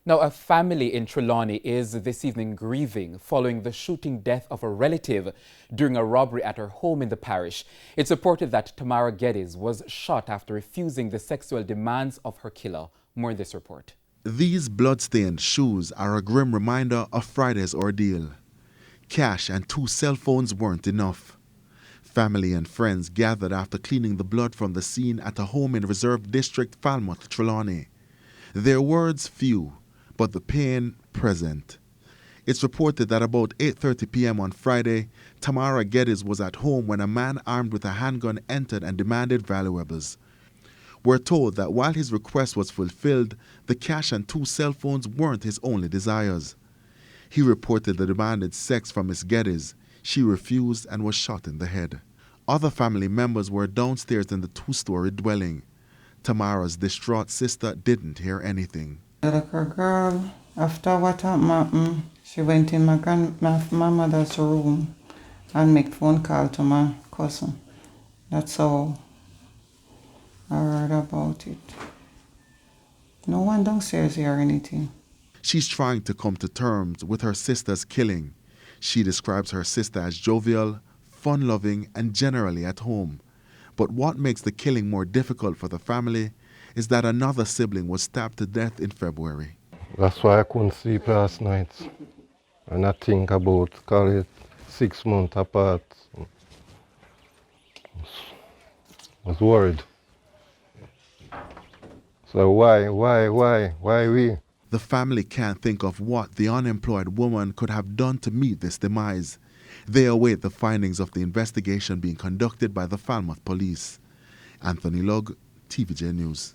Now, a family in Trelawney is this evening grieving following the shooting death of a relative during a robbery at her home in the parish. It's reported that Tamara Geddes was shot after refusing the sexual demands of her killer. More in this report. These bloodstained shoes are a grim reminder of Friday's ordeal. Cash and 2 cell phones weren't enough. Family and friends gathered after cleaning the blood from the scene at a home in Reserve District, Falmouth, Trelawney. Their words few, but the pain present. It's reported that about 8:30 p.m. on Friday, Tamara Geddes was at home when a man armed with a handgun entered and demanded valuables. We're told that while his request was fulfilled, the cash and 2 cell phones weren't his only desires. He reported the demanded sex from Miss Geddes. She refused and was shot in the head. Other family members were downstairs in the 2-story dwelling. Tamara's distraught sister didn't hear anything. The little girl, after what happened, she went in my mother's room and make phone call to my cousin. That's how I heard about it. No one downstairs hear anything. She's trying to come to terms with her sister's killing. She describes her sister as jovial, fun-loving, and generally at home. But what makes the killing more difficult for the family is that another sibling was stabbed to death in February. That's why I couldn't sleep last night. And I think about, call it 6 months apart. I was worried. So why we? The family can't think of what the unemployed woman could have done to meet this demise. They await the findings of the investigation being conducted by the Falmouth Police. Anthony Lugg, TVJ News.